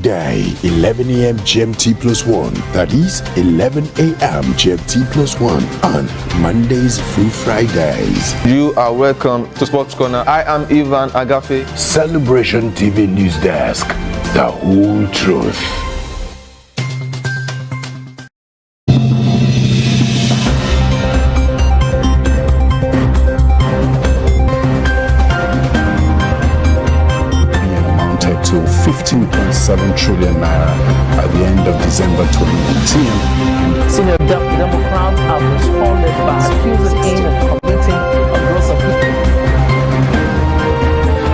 weekday 11 a.m. GMT+1, that is 11 a.m. GMT+1 on Mondays through Fridays. You are welcome to Sports Corner. I am Ivan Agafe. Celebration TV News Desk, the whole truth. To 15.7 trillion naira at the end of December 2019. Senior Democrats have responded by accusing him of committing a gross offense.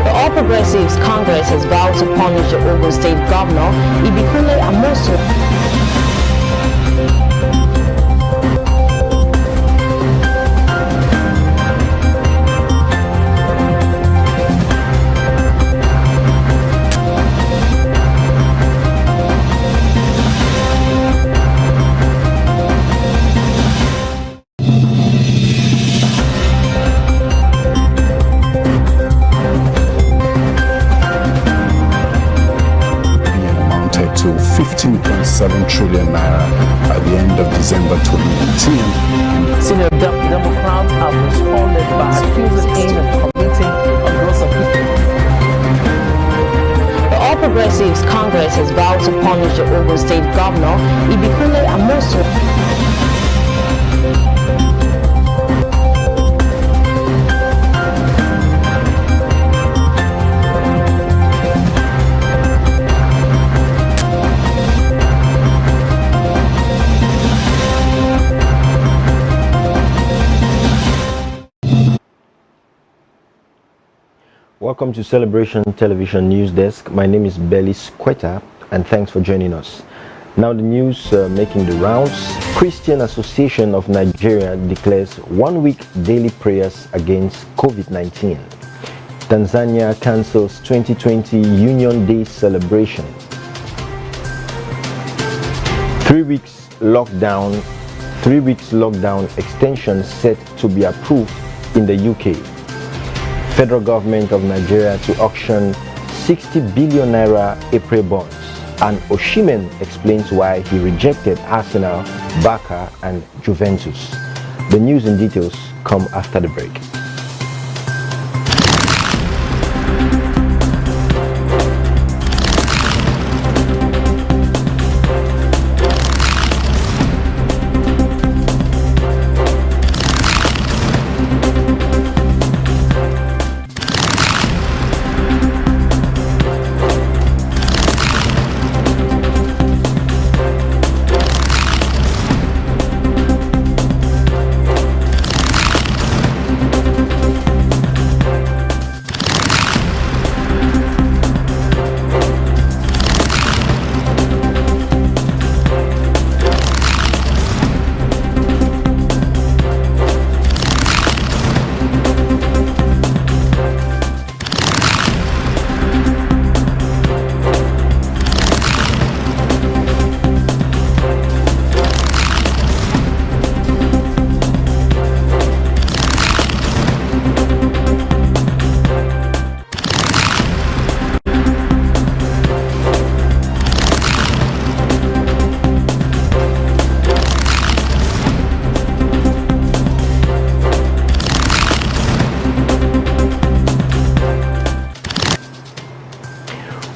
The All Progressives Congress has vowed to punish the Ogun State Governor, Ibikule Amosu. To 15.7 trillion naira at the end of December 2019. Senior Democrats have responded by accusing him of committing a gross offense. The All Progressives Congress has vowed to punish the Ogun State Governor, Ibikule Amosu. Welcome to Celebration Television News Desk. My name is Belis Quetta, and thanks for joining us. Now the news making the rounds. Christian Association of Nigeria declares 1 week daily prayers against COVID-19. Tanzania cancels 2020 Union Day celebration. 3 weeks lockdown extension set to be approved in the UK. Federal government of Nigeria to auction 60 billion naira April bonds, and Osimhen explains why he rejected Arsenal, Barca and Juventus. The news and details come after the break.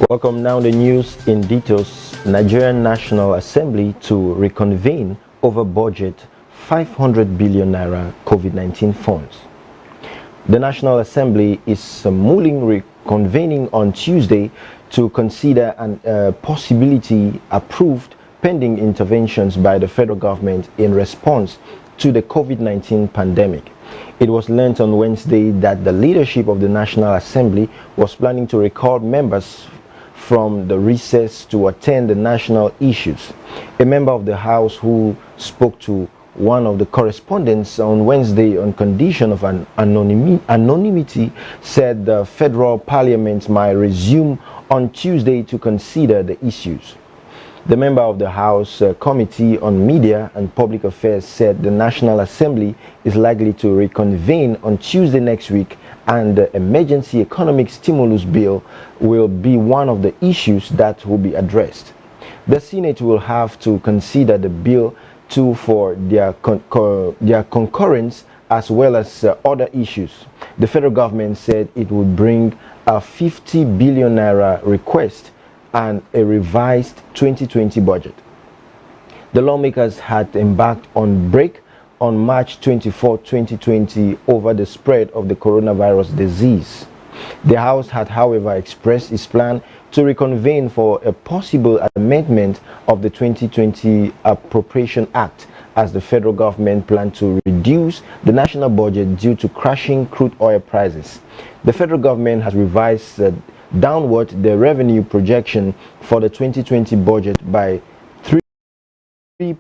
Welcome now the news in details. Nigerian National Assembly to reconvene over budget 500 billion naira COVID-19 funds. The National Assembly is mulling reconvening on Tuesday to consider a possibility approved pending interventions by the federal government in response to the COVID-19 pandemic. It was learnt on Wednesday that the leadership of the National Assembly was planning to recall members from the recess to attend the national issues. A member of the House who spoke to one of the correspondents on Wednesday on condition of an anonymity said the federal parliament might resume on Tuesday to consider the issues. The member of the House Committee on Media and Public Affairs said the National Assembly is likely to reconvene on Tuesday next week, and the emergency economic stimulus bill will be one of the issues that will be addressed. The Senate will have to consider the bill too for their concurrence, as well as other issues. The federal government said it would bring a 50 billion naira request and a revised 2020 budget. The lawmakers had embarked on break on March 24, 2020 over the spread of the coronavirus disease. The House had, however, expressed its plan to reconvene for a possible amendment of the 2020 Appropriation Act, as the federal government planned to reduce the national budget due to crashing crude oil prices. The federal government has revised downward the revenue projection for the 2020 budget by 3.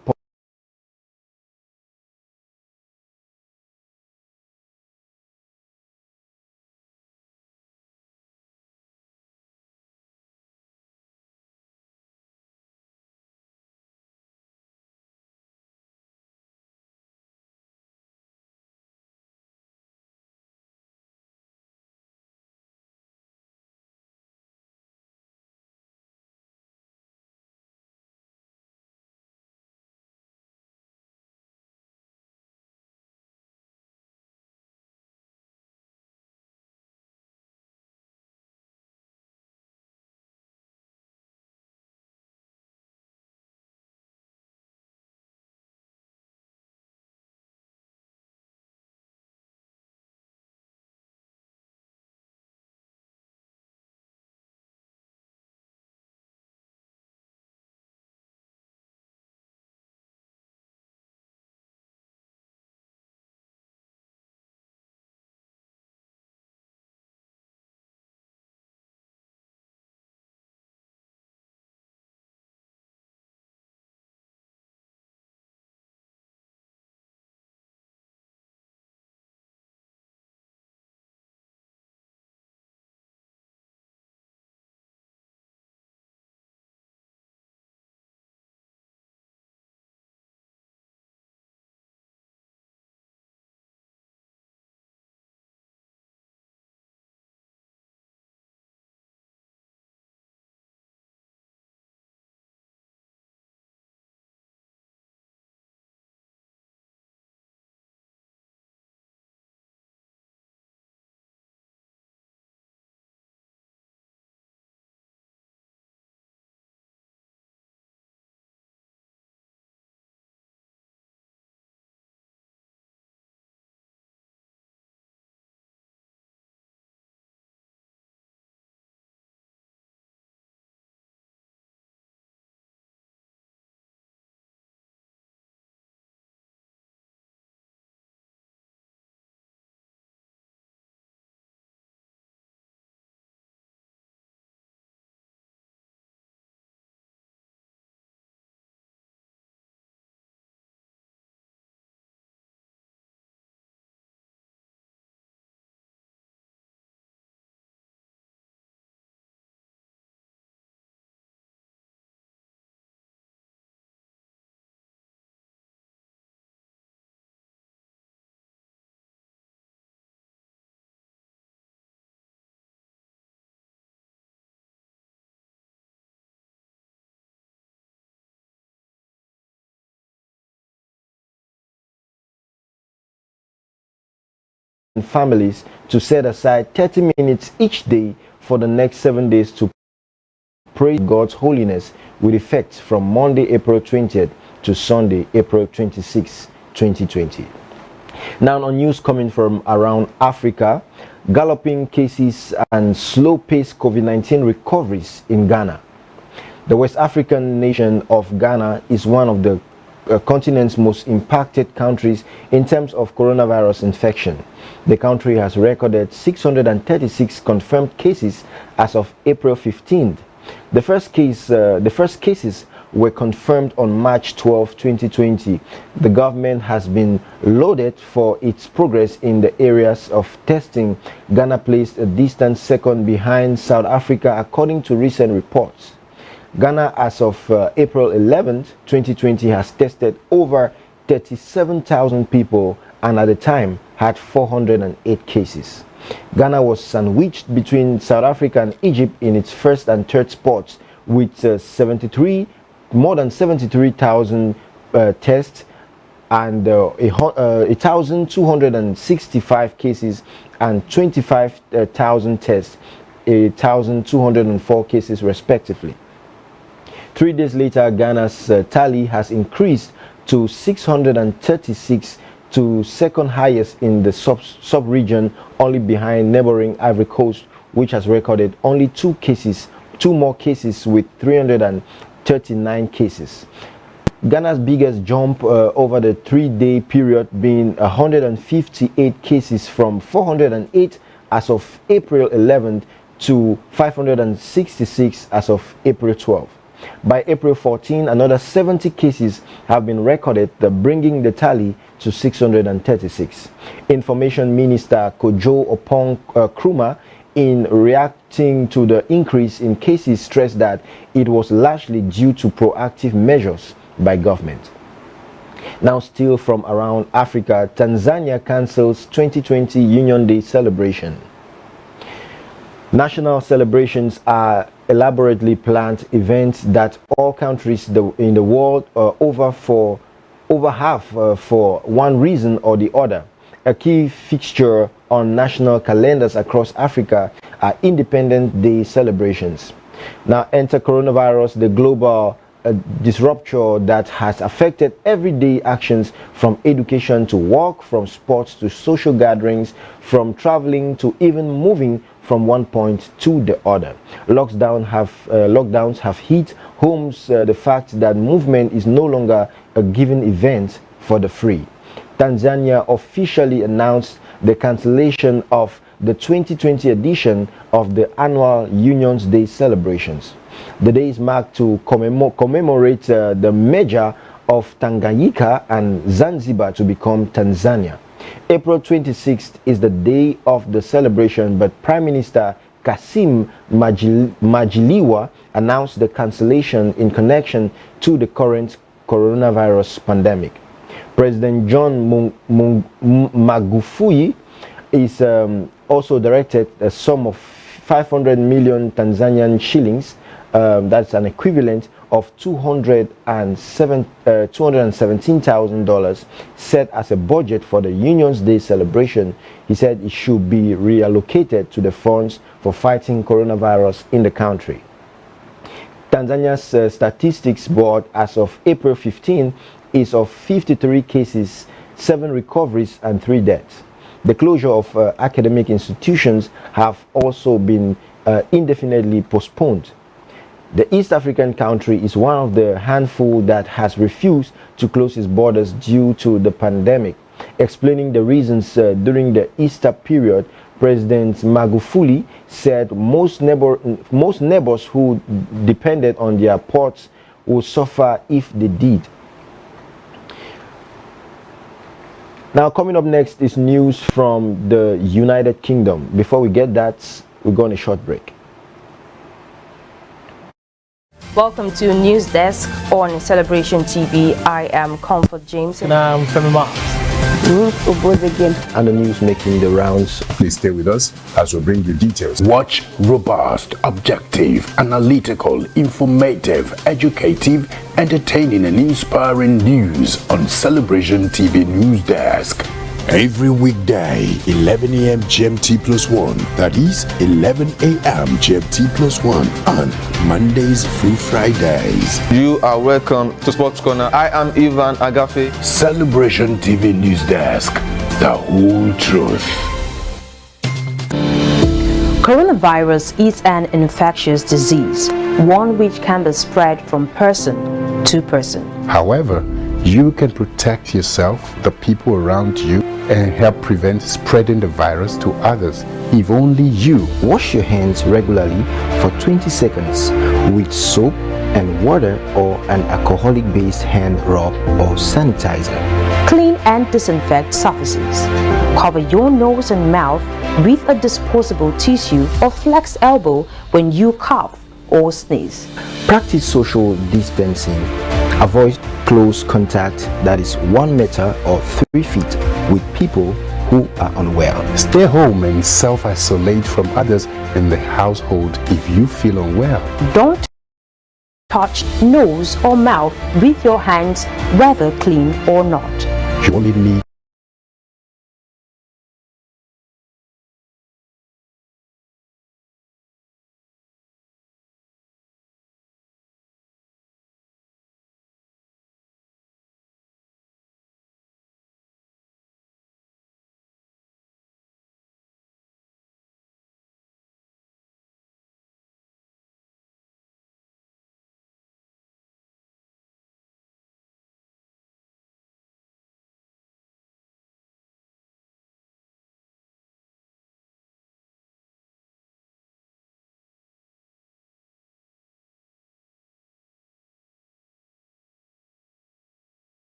Families to set aside 30 minutes each day for the next 7 days to pray God's holiness, with effect from Monday, April 20th to Sunday, April 26, 2020. Now, on news coming from around Africa, galloping cases and slow-paced COVID-19 recoveries in Ghana. The West African nation of Ghana is one of the continent's most impacted countries in terms of coronavirus infection. The country has recorded 636 confirmed cases as of April 15th. The first cases were confirmed on March 12, 2020. The government has been lauded for its progress in the areas of testing. Ghana placed a distant second behind South Africa, according to recent reports. Ghana, as of April 11th, 2020, has tested over 37,000 people and at the time had 408 cases. Ghana was sandwiched between South Africa and Egypt in its first and third spots with more than 73,000 tests and 1,265 cases and 25,000 tests, 1,204 cases respectively. 3 days later, Ghana's tally has increased to 636, to second highest in the sub-region, only behind neighboring Ivory Coast, which has recorded only two more cases with 339 cases. Ghana's biggest jump over the 3-day period being 158 cases from 408 as of April 11th to 566 as of April 12th. By April 14, another 70 cases have been recorded, bringing the tally to 636. Information Minister Kojo Opong Krumah, in reacting to the increase in cases, stressed that it was largely due to proactive measures by government. Now, still from around Africa, Tanzania cancels 2020 Union Day celebration. National celebrations are elaborately planned events that all countries in the world have for one reason or the other. A key fixture on national calendars across Africa are Independence Day celebrations. Now enter coronavirus, the global disruptor that has affected everyday actions, from education to work, from sports to social gatherings, from traveling to even moving from one point to the other. Lockdowns have hit homes, the fact that movement is no longer a given event for the free. Tanzania officially announced the cancellation of the 2020 edition of the annual Union's Day celebrations. The day is marked to commemorate the merger of Tanganyika and Zanzibar to become Tanzania. April 26th is the day of the celebration, but Prime Minister Kassim Majaliwa announced the cancellation in connection to the current coronavirus pandemic. President John Magufuli is also directed a sum of 500 million Tanzanian shillings, that's an equivalent of $217,000, set as a budget for the Union's Day celebration. He said it should be reallocated to the funds for fighting coronavirus in the country. Tanzania's statistics board, as of April 15, is of 53 cases, 7 recoveries and 3 deaths. The closure of academic institutions have also been indefinitely postponed. The East African country is one of the handful that has refused to close its borders due to the pandemic. Explaining the reasons during the Easter period, President Magufuli said most neighbors who depended on their ports would suffer if they did. Now, coming up next is news from the United Kingdom. Before we get that, we're going on a short break. Welcome to News Desk on Celebration TV. I am Comfort James. And I'm Femi Miles. And the news making the rounds. Please stay with us as we bring you details. Watch robust, objective, analytical, informative, educative, entertaining and inspiring news on Celebration TV News Desk. Every weekday, 11 a.m. GMT+1, that is 11 a.m. GMT+1 on Mondays through Fridays. You are welcome to Sports Corner. I am Ivan Agafe. Celebration TV News Desk, the whole truth. Coronavirus is an infectious disease, one which can be spread from person to person. However, you can protect yourself, the people around you, and help prevent spreading the virus to others if only you Wash your hands regularly for 20 seconds with soap and water or an alcoholic-based hand rub or sanitizer. Clean and disinfect surfaces. Cover your nose and mouth with a disposable tissue or flex elbow when you cough or sneeze. Practice social distancing. Avoid close contact, that is 1 meter or 3 feet, with people who are unwell. Stay home and self-isolate from others in the household if you feel unwell. Don't touch nose or mouth with your hands, whether clean or not. You only need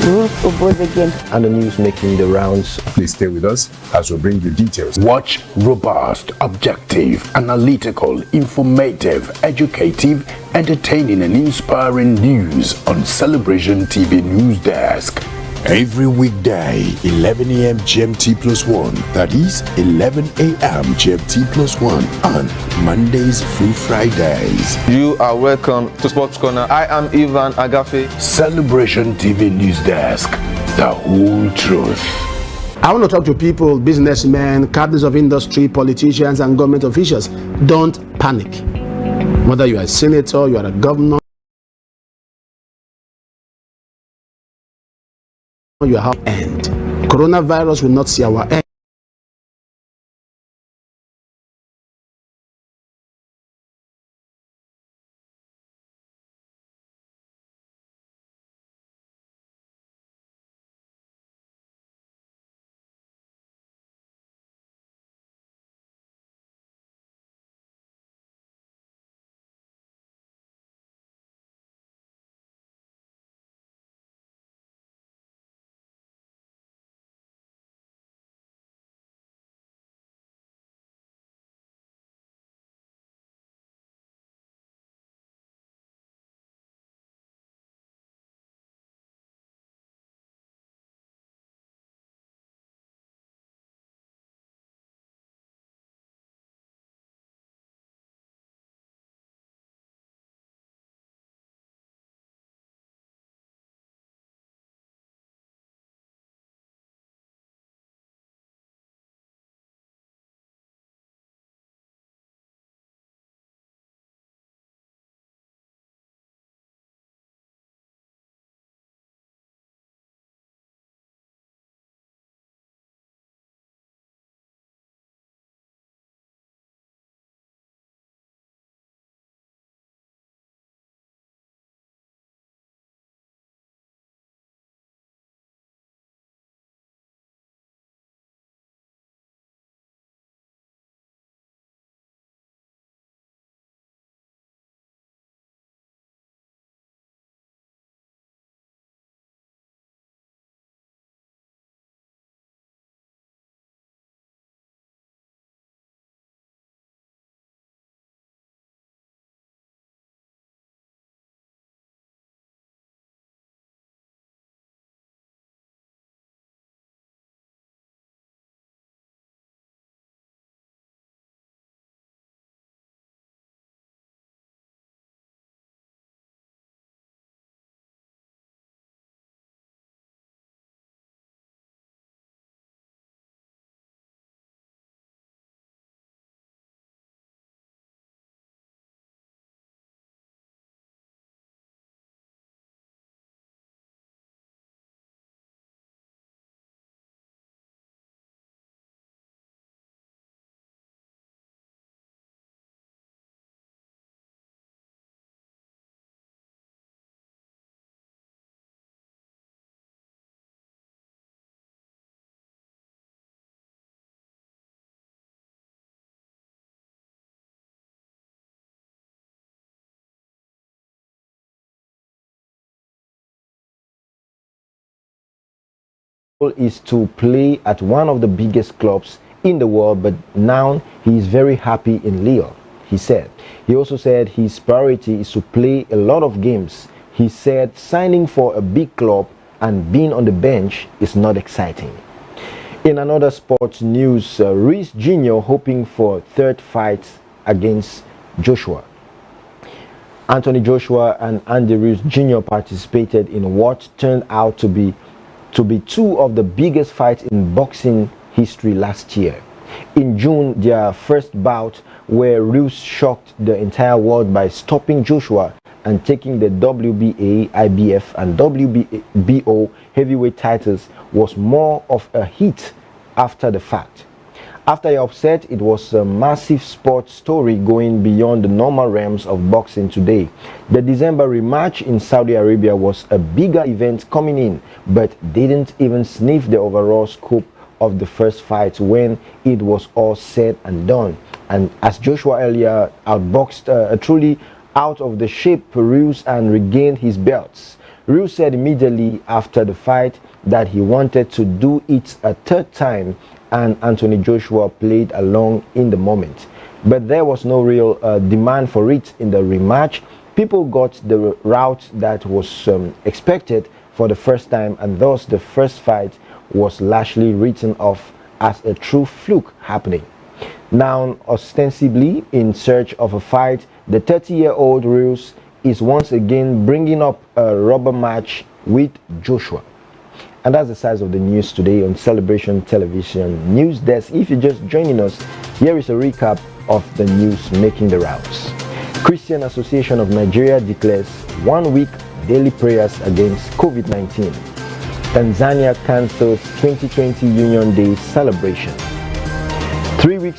Ruth again. And the news making the rounds. Please stay with us as we bring you details. Watch robust, objective, analytical, informative, educative, entertaining and inspiring news on Celebration TV News Desk. Every weekday, 11 a.m. GMT+1, that is 11 a.m. GMT+1 on Mondays through Fridays. You are welcome to Sports Corner. I am Ivan Agafe. Celebration TV News Desk, the whole truth. I want to talk to people, businessmen, captains of industry, politicians, and government officials. Don't panic. Whether you are a senator, you are a governor, you are end. Coronavirus will not see our end. Is to play at one of the biggest clubs in the world, but now he is very happy in Lille, he said. He also said his priority is to play a lot of games. He said signing for a big club and being on the bench is not exciting. In another sports news, Reece Jr. hoping for third fight against Joshua. Anthony Joshua and Andy Reece Jr. participated in what turned out to be two of the biggest fights in boxing history last year. In June, their first bout, where Reece shocked the entire world by stopping Joshua and taking the WBA, IBF, and WBO heavyweight titles, was more of a hit after the fact. After the upset, it was a massive sports story going beyond the normal realms of boxing today. The December rematch in Saudi Arabia was a bigger event coming in, but didn't even sniff the overall scope of the first fight when it was all said and done. And as Joshua earlier outboxed a truly out of the shape Reece and regained his belts, Reus said immediately after the fight that he wanted to do it a third time, and Anthony Joshua played along in the moment. But there was no real demand for it in the rematch. People got the route that was expected for the first time, and thus the first fight was largely written off as a true fluke happening. Now, ostensibly in search of a fight, the 30-year-old Reus is once again bringing up a rubber match with Joshua. And that's the size of the news today on Celebration Television News Desk. If you're just joining us, here is a recap of the news making the rounds. Christian Association of Nigeria declares 1 week daily prayers against COVID-19. Tanzania cancels 2020 Union Day celebration. 3 weeks